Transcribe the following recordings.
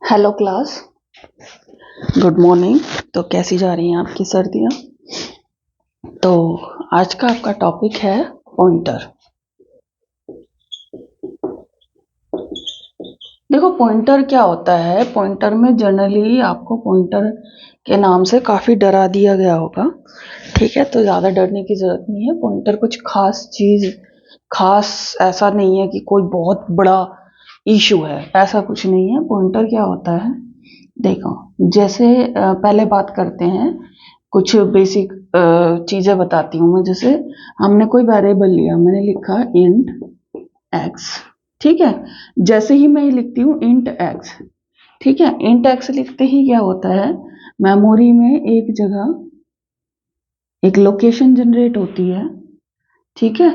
Hello class, good morning. तो कैसी जा रही हैं आपकी सर्दियाँ? तो आज का आपका टॉपिक है पॉइंटर। देखो, पॉइंटर क्या होता है। पॉइंटर में जनरली आपको पॉइंटर के नाम से काफ़ी डरा दिया गया होगा, ठीक है। तो ज़्यादा डरने की ज़रूरत नहीं है। पॉइंटर कुछ खास चीज़, खास ऐसा नहीं है कि कोई बहुत बड़ा इशू है, ऐसा कुछ नहीं है। पॉइंटर क्या होता है, देखो, जैसे पहले बात करते हैं, कुछ बेसिक चीज़ें बताती हूँ मैं। जैसे हमने कोई वेरिएबल लिया, मैंने लिखा इंट एक्स, ठीक है। जैसे ही मैं लिखती हूँ इंट एक्स, ठीक है, इंट एक्स लिखते ही क्या होता है, मेमोरी में एक जगह एक लोकेशन जनरेट होती है, ठीक है।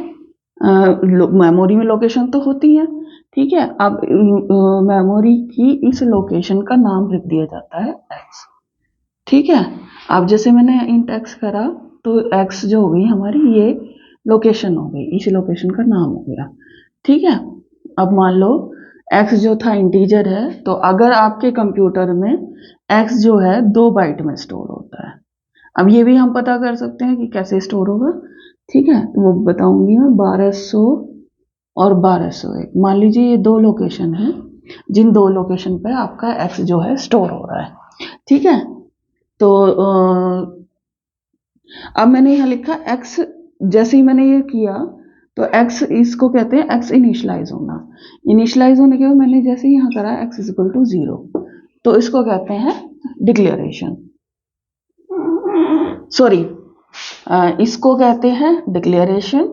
मेमोरी में लोकेशन तो होती है, ठीक है। अब मेमोरी की इस लोकेशन का नाम लिख दिया जाता है एक्स, ठीक है। अब जैसे मैंने इंट एक्स करा तो एक्स जो हो गई हमारी, ये लोकेशन हो गई, इस लोकेशन का नाम हो गया, ठीक है। अब मान लो एक्स जो था इंटीजर है, तो अगर आपके कंप्यूटर में एक्स जो है 2 बाइट में स्टोर होता है। अब ये भी हम पता कर सकते हैं कि कैसे स्टोर होगा, ठीक है। तो वो बताऊंगी मैं। 1200 और 1201, मान लीजिए ये 2 लोकेशन है, जिन 2 लोकेशन पे आपका एक्स जो है स्टोर हो रहा है, ठीक है। तो अब मैंने यहाँ लिखा एक्स, जैसे ही मैंने ये किया तो एक्स, इसको कहते हैं एक्स इनिशलाइज होना। इनिशलाइज होने के बाद मैंने जैसे यहाँ करा एक्स इज इक्वल टू 0, तो इसको कहते हैं डिक्लेरेशन, सॉरी, इसको कहते हैं डिक्लेरेशन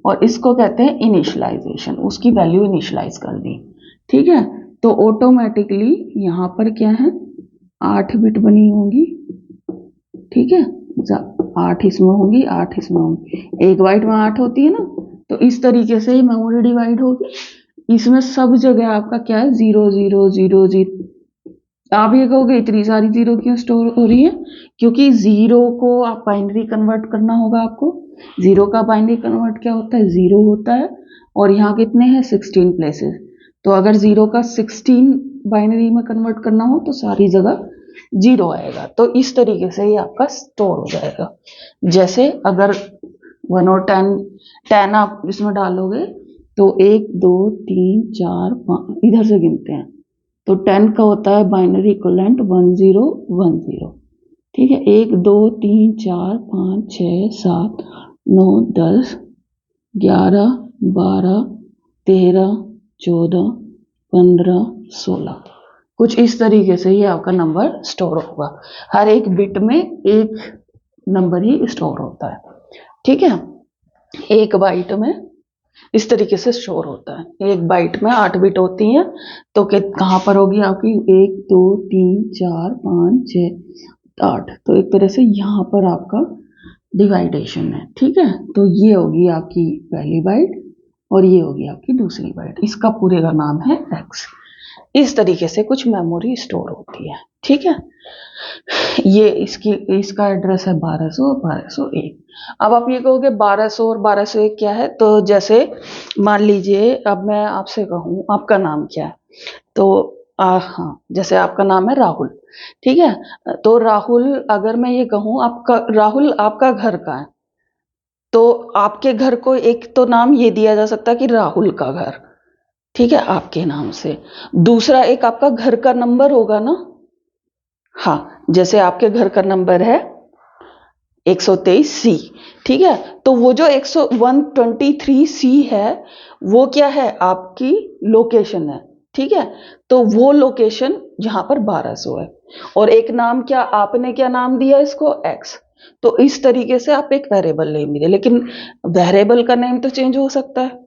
और इसको कहते हैं इनिशलाइजेशन। उसकी वैल्यू इनिशलाइज कर दी, ठीक है। तो ऑटोमेटिकली यहाँ पर क्या है, 8 बिट बनी होंगी, ठीक है। 8 इसमें होंगी, 8 इसमें होंगी, 1 बाइट में 8 होती है ना। तो इस तरीके से ही मेमोरी डिवाइड होगी। इसमें सब जगह आपका क्या है, 0 0 0 0। आप ये कहोगे इतनी सारी 0 क्यों स्टोर हो रही है, क्योंकि 0 को आप बाइनरी कन्वर्ट करना होगा आपको। 0 का बाइनरी कन्वर्ट क्या होता है, 0 होता है। और यहाँ कितने हैं, 16 प्लेसेस। तो अगर 0 का 16 बाइनरी में कन्वर्ट करना हो तो सारी जगह 0 आएगा। तो इस तरीके से ही आपका स्टोर हो जाएगा। जैसे अगर 1 और 10 आप इसमें डालोगे तो 1 2 3 4 5, इधर से गिनते हैं तो 10 का होता है बाइनरी इक्विवेलेंट 1010, ठीक है। 1 2 3 4 5 6 7 9 10 11 12 13 14 15 16, कुछ इस तरीके से ही आपका नंबर स्टोर होगा। हर एक बिट में एक नंबर ही स्टोर होता है, ठीक है। 1 बाइट में इस तरीके से स्टोर होता है। 1 बाइट में 8 बिट होती हैं, तो कहाँ पर होगी आपकी, 1 2 3 4 5 6 8। तो एक तरह से यहाँ पर आपका डिवाइडेशन है, ठीक है। तो ये होगी आपकी पहली बाइट और ये होगी आपकी दूसरी बाइट। इसका पूरे का नाम है एक्स। इस तरीके से कुछ मेमोरी स्टोर होती है, ठीक है। ये इसका एड्रेस है 1200 और 1201। अब आप ये कहोगे 1200 और 1201 क्या है, तो जैसे मान लीजिए अब मैं आपसे कहूँ आपका नाम क्या है, तो हाँ, जैसे आपका नाम है राहुल, ठीक है। तो राहुल, अगर मैं ये कहूँ आपका राहुल आपका घर का है, तो आपके घर को एक तो नाम ये दिया जा सकता है कि राहुल का घर, ठीक है, आपके नाम से। दूसरा एक आपका घर का नंबर होगा ना, हाँ, जैसे आपके घर का नंबर है 123C, ठीक है। तो वो जो 123C है, वो क्या है, आपकी लोकेशन है, ठीक है। तो वो लोकेशन जहां पर 1200 है। और एक नाम, क्या आपने क्या नाम दिया इसको, एक्स। तो इस तरीके से आप एक वेरिएबल नेम दिए, लेकिन वेरिएबल का नेम तो चेंज हो सकता है।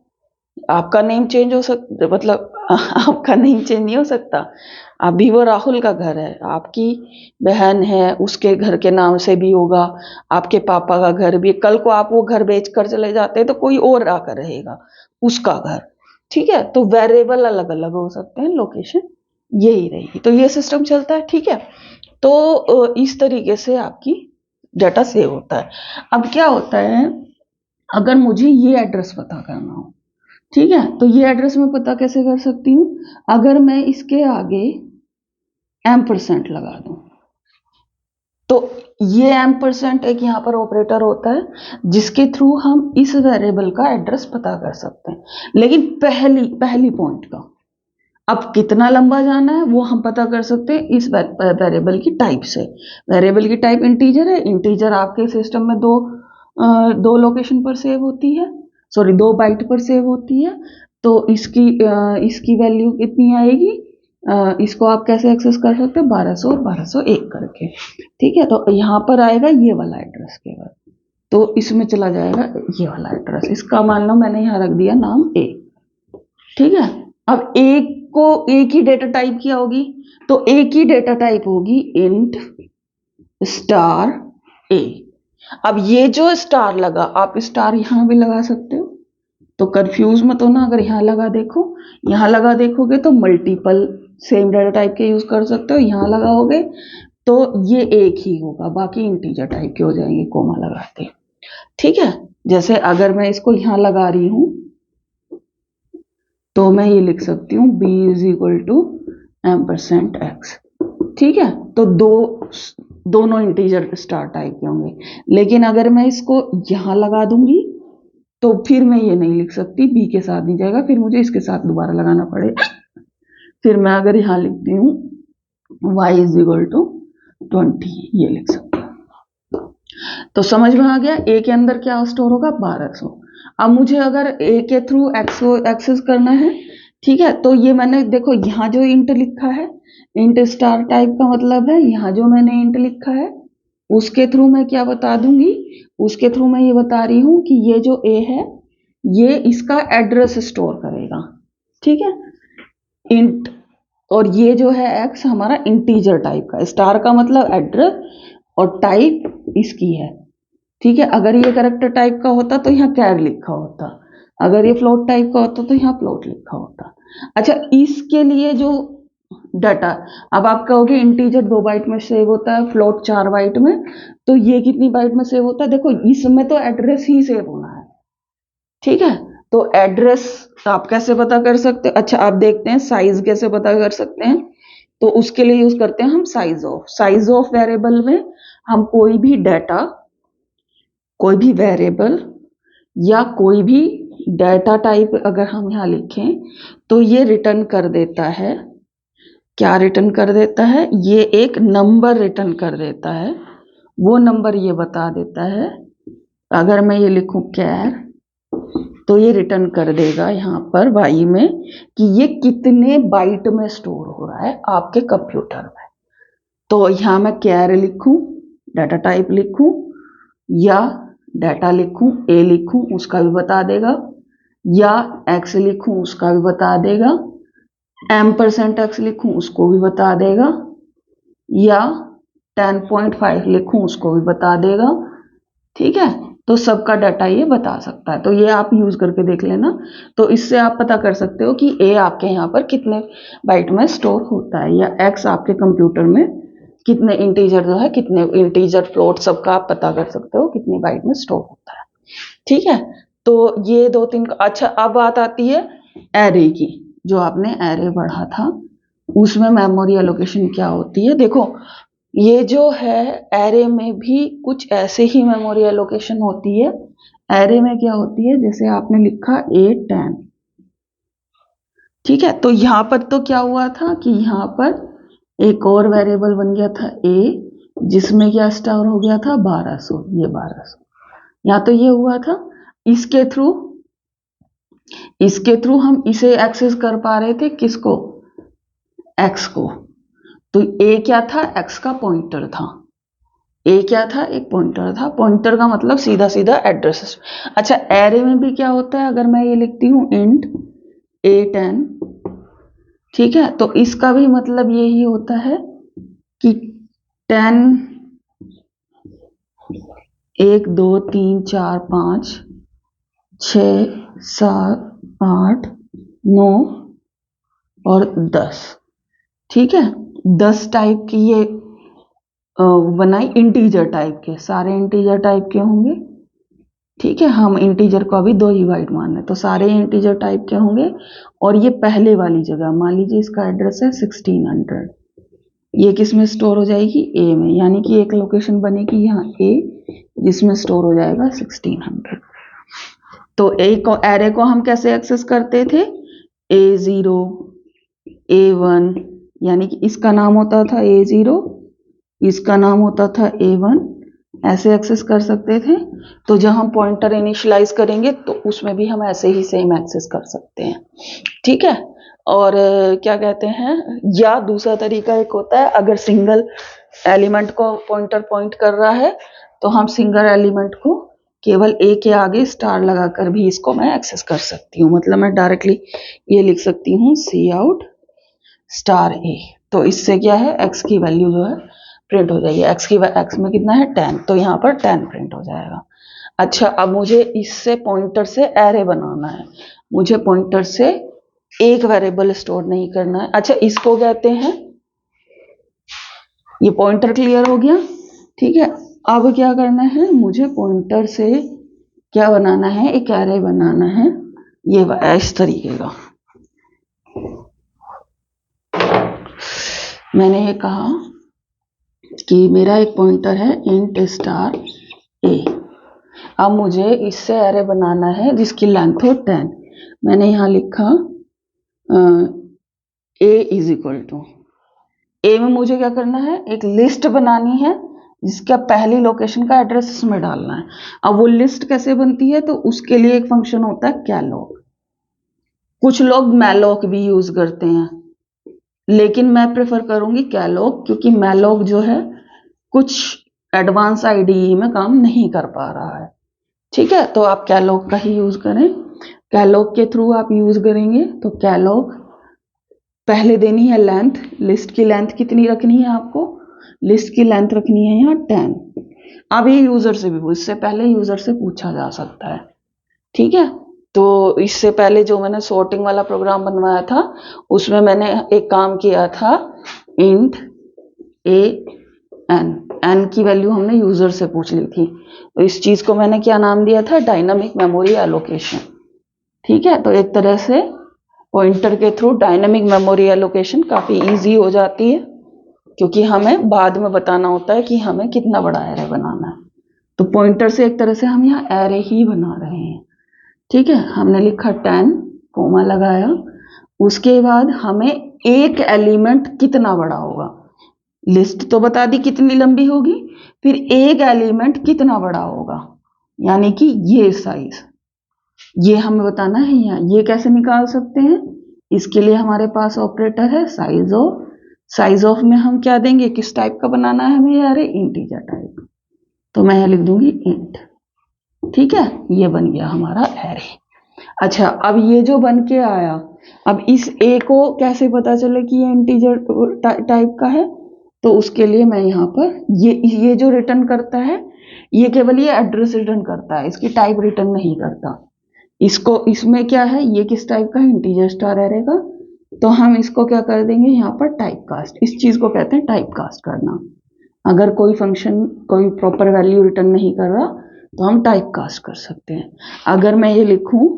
आपका नेम चेंज हो सकता, मतलब आपका नेम चेंज नहीं हो सकता। अभी वो राहुल का घर है, आपकी बहन है, उसके घर के नाम से भी होगा, आपके पापा का घर भी। कल को आप वो घर बेच कर चले जाते हैं तो कोई और आकर रहेगा उसका घर, ठीक है। तो वेरिएबल अलग अलग हो सकते हैं, लोकेशन यही रहेगी। तो ये सिस्टम चलता है, ठीक है। तो इस तरीके से आपकी डाटा सेव होता है। अब क्या होता है, अगर मुझे ये एड्रेस पता करना हो, ठीक है, तो ये एड्रेस मैं पता कैसे कर सकती हूँ, अगर मैं इसके आगे एम्परसेंट लगा दूं। तो ये एम्परसेंट एक यहाँ पर ऑपरेटर होता है जिसके थ्रू हम इस वेरिएबल का एड्रेस पता कर सकते हैं, लेकिन पहली पॉइंट का। अब कितना लंबा जाना है वो हम पता कर सकते हैं इस वेरिएबल की टाइप से। वेरिएबल की टाइप इंटीजर है। इंटीजर आपके सिस्टम में दो लोकेशन पर सेव होती है, सॉरी 2 बाइट पर सेव होती है। तो इसकी वैल्यू कितनी आएगी, इसको आप कैसे एक्सेस कर सकते हैं, 1200 और 1201 करके। ठीक है, तो यहाँ पर आएगा ये वाला एड्रेस केवल, तो इसमें चला जाएगा ये वाला एड्रेस। इसका मान लो मैंने यहाँ रख दिया नाम ए। ठीक है, अब एक ही डेटा टाइप क्या होगी, तो एक ही डेटा टाइप होगी इंट स्टार ए। अब ये जो स्टार लगा, आप स्टार यहां भी लगा सकते हो, तो कंफ्यूज मत होना। अगर यहाँ लगा देखोगे तो मल्टीपल सेम डेटा टाइप के यूज कर सकते हो। यहाँ लगाओगे तो ये एक ही होगा, बाकी इंटीजर टाइप के हो जाएंगे कोमा लगाते। ठीक है, जैसे अगर मैं इसको यहाँ लगा रही हूं तो मैं ये लिख सकती हूँ b is equal to %x। ठीक है, तो दोनों इंटीजर स्टार टाइप के होंगे। लेकिन अगर मैं इसको यहां लगा दूंगी तो फिर मैं ये नहीं लिख सकती, b के साथ नहीं जाएगा, फिर मुझे इसके साथ दोबारा लगाना पड़ेगा। फिर मैं अगर यहां लिखती हूँ y इज इक्वल टू 20, ये लिख सकती हूँ। तो समझ में आ गया, a के अंदर क्या स्टोर होगा, 1200। अब मुझे अगर a के थ्रू x को एक्सेस करना है, ठीक है, तो ये मैंने देखो यहाँ जो इंट लिखा है, इंट स्टार टाइप का मतलब है यहाँ जो मैंने इंट लिखा है उसके थ्रू मैं क्या बता दूंगी, उसके थ्रू मैं ये बता रही हूँ कि ये जो a है ये इसका एड्रेस स्टोर करेगा। ठीक है, इंट, और ये जो है x हमारा इंटीजर टाइप का, स्टार का मतलब एड्रेस और टाइप इसकी है। ठीक है, अगर ये कैरेक्टर टाइप का होता तो यहाँ कैर लिखा होता, अगर ये फ्लोट टाइप का होता तो यहाँ फ्लोट लिखा होता। अच्छा, इसके लिए जो डाटा, अब आप कहोगे इंटीजर 2 बाइट में सेव होता है, फ्लोट 4 बाइट में, तो ये कितनी बाइट में सेव होता है, देखो इसमें तो एड्रेस ही सेव होना है। ठीक है, तो एड्रेस आप कैसे पता कर सकते हो, अच्छा आप देखते हैं साइज कैसे पता कर सकते हैं। तो उसके लिए यूज करते हैं हम साइज ऑफ वेरिएबल में हम कोई भी डाटा, कोई भी वेरिएबल या कोई भी डाटा टाइप अगर हम यहाँ लिखें तो ये रिटर्न कर देता है, क्या रिटर्न कर देता है, ये एक नंबर रिटर्न कर देता है। वो नंबर ये बता देता है, अगर मैं ये लिखूं कैर, तो ये रिटर्न कर देगा यहाँ पर y में कि ये कितने बाइट में स्टोर हो रहा है आपके कंप्यूटर में। तो यहाँ मैं कैर लिखूं, डाटा टाइप लिखूं या डाटा लिखूं, a लिखूं उसका भी बता देगा, या x लिखूं उसका भी बता देगा, %x लिखूं उसको भी बता देगा, या 10.5 लिखूं उसको भी बता देगा। ठीक है, तो सबका डाटा ये बता सकता है। तो ये आप यूज करके देख लेना, तो इससे आप पता कर सकते हो कि a आपके यहाँ पर कितने बाइट में स्टोर होता है, या x आपके कंप्यूटर में कितने इंटीजर जो है, कितने इंटीजर फ्लोट, सबका आप पता कर सकते हो कितनी बाइट में स्टोर होता है। ठीक है, तो ये 2-3। अच्छा, अब बात आती है एरे की, जो आपने एरे पढ़ा था उसमें मेमोरी एलोकेशन क्या होती है। देखो ये जो है एरे में भी कुछ ऐसे ही मेमोरी एलोकेशन होती है। एरे में क्या होती है, जैसे आपने लिखा A10, ठीक है, तो यहाँ पर तो क्या हुआ था कि यहाँ पर एक और वेरिएबल बन गया था a, जिसमें क्या स्टोर हो गया था 1200, ये 1200। यहाँ तो ये हुआ था, इसके थ्रू हम इसे एक्सेस कर पा रहे थे, किसको, x को। तो a क्या था, x का पॉइंटर था, a क्या था, एक पॉइंटर था, पॉइंटर का मतलब सीधा सीधा एड्रेस। अच्छा, एरे में भी क्या होता है, अगर मैं ये लिखती हूँ इंट A10, ठीक है, तो इसका भी मतलब यही होता है कि 10, 1 2 3 4 5 6 7 8 9 और 10। ठीक है, 10 टाइप की ये बनाई इंटीजर टाइप के, सारे इंटीजर टाइप के होंगे। ठीक है, हम इंटीजर को अभी 2 ही बाइट मान रहे, तो सारे इंटीजर टाइप के होंगे। और ये पहले वाली जगह मान लीजिए इसका एड्रेस है 1600, ये किस में स्टोर हो जाएगी, ए में, यानी कि एक लोकेशन बनेगी यहाँ ए जिसमें स्टोर हो जाएगा 1600। तो एरे को हम कैसे एक्सेस करते थे, A0 A1, यानी कि इसका नाम होता था A0, इसका नाम होता था A1, ऐसे एक्सेस कर सकते थे। तो जब हम पॉइंटर इनिशियलाइज करेंगे तो उसमें भी हम ऐसे ही सेम एक्सेस कर सकते हैं, ठीक है। और क्या कहते हैं, या दूसरा तरीका एक होता है, अगर सिंगल एलिमेंट को पॉइंटर पॉइंट कर रहा है तो हम सिंगल एलिमेंट को केवल ए के आगे स्टार लगाकर भी इसको मैं एक्सेस कर सकती हूँ। मतलब मैं डायरेक्टली ये लिख सकती हूँ सी आउट स्टार ए, तो इससे क्या है, एक्स की वैल्यू जो है प्रिंट हो जाएगी। एक्स में कितना है 10, तो यहाँ पर 10 प्रिंट हो जाएगा। अच्छा, अब मुझे इससे पॉइंटर से एरे बनाना है, मुझे पॉइंटर से एक वेरिएबल स्टोर नहीं करना है। अच्छा, इसको कहते हैं, ये पॉइंटर क्लियर हो गया, ठीक है। अब क्या करना है, मुझे पॉइंटर से क्या बनाना है, एक एरे बनाना है, ये इस तरीके का। मैंने ये कहा कि मेरा एक पॉइंटर है इंट स्टार ए। अब मुझे इससे एरे बनाना है जिसकी लेंथ हो 10। मैंने यहाँ लिखा ए इज इक्वल टू, ए में मुझे क्या करना है, एक लिस्ट बनानी है जिसका पहली लोकेशन का एड्रेस इसमें डालना है। अब वो लिस्ट कैसे बनती है, तो उसके लिए एक फंक्शन होता है कैलोक। कुछ लोग मैलोक भी यूज करते हैं, लेकिन मैं प्रेफर करूंगी कैलोक, क्योंकि मैलोक जो है कुछ एडवांस आईडीई में काम नहीं कर पा रहा है, ठीक है। तो आप कैलोक का ही यूज करें, कैलोक के थ्रू आप यूज करेंगे। तो कैलोक पहले देनी है लेंथ, लिस्ट की लेंथ कितनी रखनी है आपको, लिस्ट की लेंथ रखनी है यहाँ 10। अब ये यूजर से भी, इससे पहले यूजर से पूछा जा सकता है, ठीक है। तो इससे पहले जो मैंने सॉर्टिंग वाला प्रोग्राम बनवाया था उसमें मैंने एक काम किया था, इंट ए एन की वैल्यू हमने यूजर से पूछ ली थी। तो इस चीज को मैंने क्या नाम दिया था, डायनामिक मेमोरी एलोकेशन, ठीक है। तो एक तरह से पॉइंटर के थ्रू डायनामिक मेमोरी एलोकेशन काफी इजी हो जाती है, क्योंकि हमें बाद में बताना होता है कि हमें कितना बड़ा एरे बनाना है। तो पॉइंटर से एक तरह से हम यहाँ एरे ही बना रहे हैं, ठीक है। हमने लिखा 10, कोमा लगाया, उसके बाद हमें एक एलिमेंट कितना बड़ा होगा, लिस्ट तो बता दी कितनी लंबी होगी, फिर एक एलिमेंट कितना बड़ा होगा, यानी कि ये साइज, ये हमें बताना है। यहाँ ये कैसे निकाल सकते हैं, इसके लिए हमारे पास ऑपरेटर है साइज ऑफ। साइज ऑफ में हम क्या देंगे, किस टाइप का बनाना है हमें, यार इंटीजर टाइप, तो मैं लिख दूंगी इंट, ठीक है। ये बन गया हमारा एरे। अच्छा, अब ये जो बन के आया, अब इस ए को कैसे पता चले कि ये इंटीजर टाइप का है, तो उसके लिए मैं यहाँ पर ये जो रिटर्न करता है, ये केवल ये एड्रेस रिटर्न करता है, इसकी टाइप रिटर्न नहीं करता। इसको, इसमें क्या है, ये किस टाइप का है, इंटीजर स्टार एरे का। तो हम इसको क्या कर देंगे यहाँ पर टाइप कास्ट, इस चीज को कहते हैं टाइप कास्ट करना। अगर कोई फंक्शन कोई प्रॉपर वैल्यू रिटर्न नहीं कर रहा तो हम टाइप कास्ट कर सकते हैं। अगर मैं ये लिखूं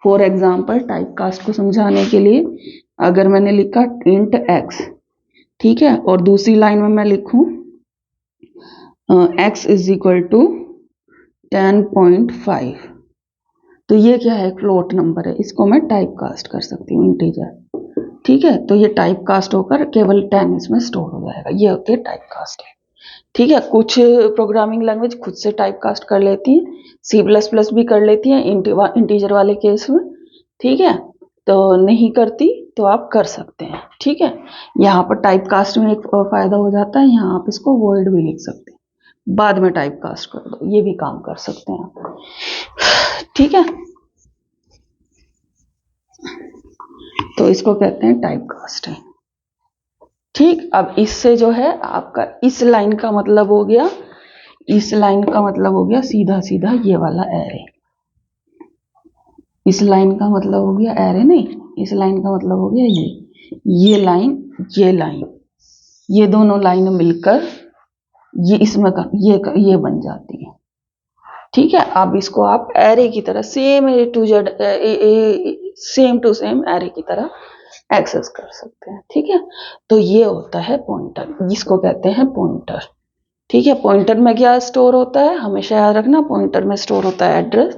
फॉर एग्जाम्पल टाइप कास्ट को समझाने के लिए, अगर मैंने लिखा इंट एक्स, ठीक है, और दूसरी लाइन में मैं लिखूं एक्स इज इक्वल टू 10.5, तो ये क्या है, फ्लोट नंबर है, इसको मैं टाइप कास्ट कर सकती हूँ इंटीजर, ठीक है। तो ये टाइप कास्ट होकर केवल 10 इसमें स्टोर हो जाएगा, ये होती है टाइप कास्ट है, ठीक है। कुछ प्रोग्रामिंग लैंग्वेज खुद से टाइप कास्ट कर लेती है, C++ भी कर लेती है इंटीजर वाले केस में, ठीक है। तो नहीं करती तो आप कर सकते हैं, ठीक है। यहाँ पर टाइप कास्ट में एक फायदा हो जाता है, यहाँ आप इसको वॉइड भी लिख सकते हैं, बाद में टाइप कास्ट कर दो, ये भी काम कर सकते हैं, ठीक है। तो इसको कहते हैं टाइप कास्ट है, ठीक। अब इससे जो है आपका इस लाइन का मतलब हो गया, इस लाइन का मतलब हो गया सीधा सीधा ये वाला एरे, इस लाइन का मतलब हो गया एरे नहीं, इस लाइन का मतलब हो गया ये लाइन, ये लाइन, ये दोनों लाइन मिलकर ये इसमें का ये बन जाती है, ठीक है। अब इसको आप एरे की तरह same to Z, same to same array की तरह एक्सेस कर सकते हैं। ठीक है, तो ये होता है पॉइंटर, जिसको कहते हैं पॉइंटर। ठीक है, पॉइंटर में क्या स्टोर होता है, हमेशा याद रखना, पॉइंटर में स्टोर होता है एड्रेस।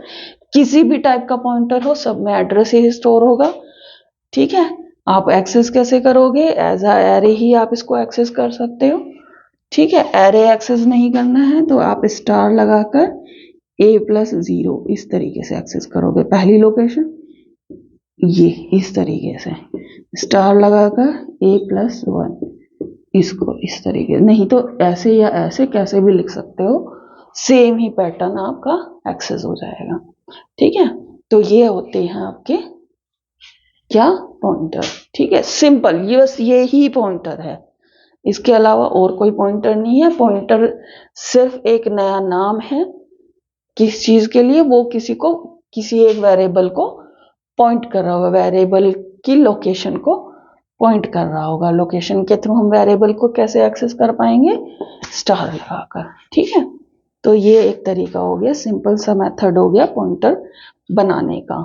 किसी भी टाइप का पॉइंटर हो, सब में एड्रेस ही स्टोर होगा। ठीक है, आप एक्सेस कैसे करोगे, एज अ एरे ही आप इसको एक्सेस कर सकते हो। ठीक है, एरे एक्सेस नहीं करना है तो आप स्टार लगाकर a+0 इस तरीके से एक्सेस करोगे। पहली लोकेशन ये इस तरीके से स्टार लगाकर a+1, इसको इस तरीके, नहीं तो ऐसे या ऐसे कैसे भी लिख सकते हो, सेम ही पैटर्न आपका एक्सेस हो जाएगा। ठीक है, तो ये होते हैं आपके क्या, पॉइंटर। ठीक है, सिंपल, ये बस ये ही पॉइंटर है, इसके अलावा और कोई पॉइंटर नहीं है। पॉइंटर सिर्फ एक नया नाम है किस चीज के लिए, वो किसी को, किसी एक वेरिएबल को पॉइंट कर रहा होगा, वेरिएबल की लोकेशन को पॉइंट कर रहा होगा। लोकेशन के थ्रू हम वेरिएबल को कैसे एक्सेस कर पाएंगे, स्टार लगाकर। ठीक है, तो ये एक तरीका हो गया, सिंपल सा मेथड हो गया पॉइंटर बनाने का।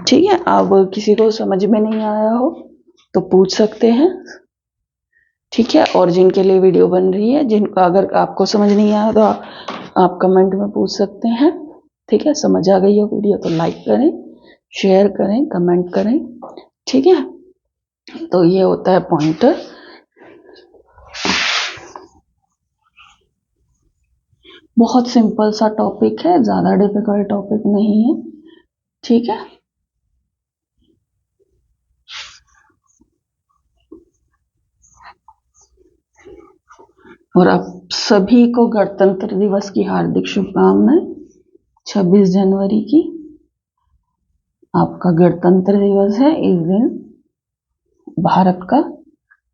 ठीक है, अब किसी को समझ में नहीं आया हो तो पूछ सकते हैं। ठीक है, और जिनके लिए वीडियो बन रही है, जिनका अगर आपको समझ नहीं आया तो आप कमेंट में पूछ सकते हैं। ठीक है, समझ आ गई हो वीडियो तो लाइक करें, शेयर करें, कमेंट करें। ठीक है, तो ये होता है पॉइंटर। बहुत सिंपल सा टॉपिक है, ज्यादा डिफिकल्ट टॉपिक नहीं है। ठीक है, और आप सभी को गणतंत्र दिवस की हार्दिक शुभकामनाएं। 26 जनवरी की आपका गणतंत्र दिवस है। इस दिन भारत का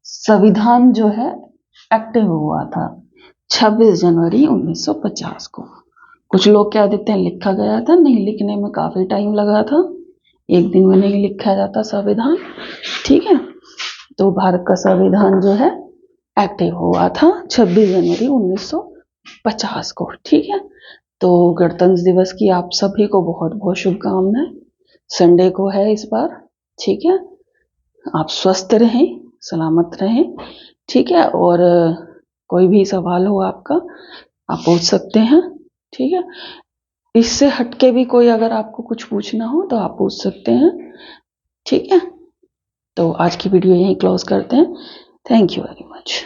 संविधान जो है एक्टिव हुआ था 26 जनवरी 1950 को। कुछ लोग क्या देते हैं, लिखा गया था, नहीं, लिखने में काफी टाइम लगा था, एक दिन में नहीं लिखा जाता संविधान। ठीक है, तो भारत का संविधान जो है एक्टिव हुआ था 26 जनवरी 1950 को। ठीक है, तो गणतंत्र दिवस की आप सभी को बहुत बहुत शुभकामनाएं। संडे को है इस बार। ठीक है, आप स्वस्थ रहें, सलामत रहें। ठीक है, और कोई भी सवाल हो आपका आप पूछ सकते हैं। ठीक है, इससे हटके भी कोई अगर आपको कुछ पूछना हो तो आप पूछ सकते हैं। ठीक है, तो आज की वीडियो यहीं क्लोज करते हैं। Thank you very much.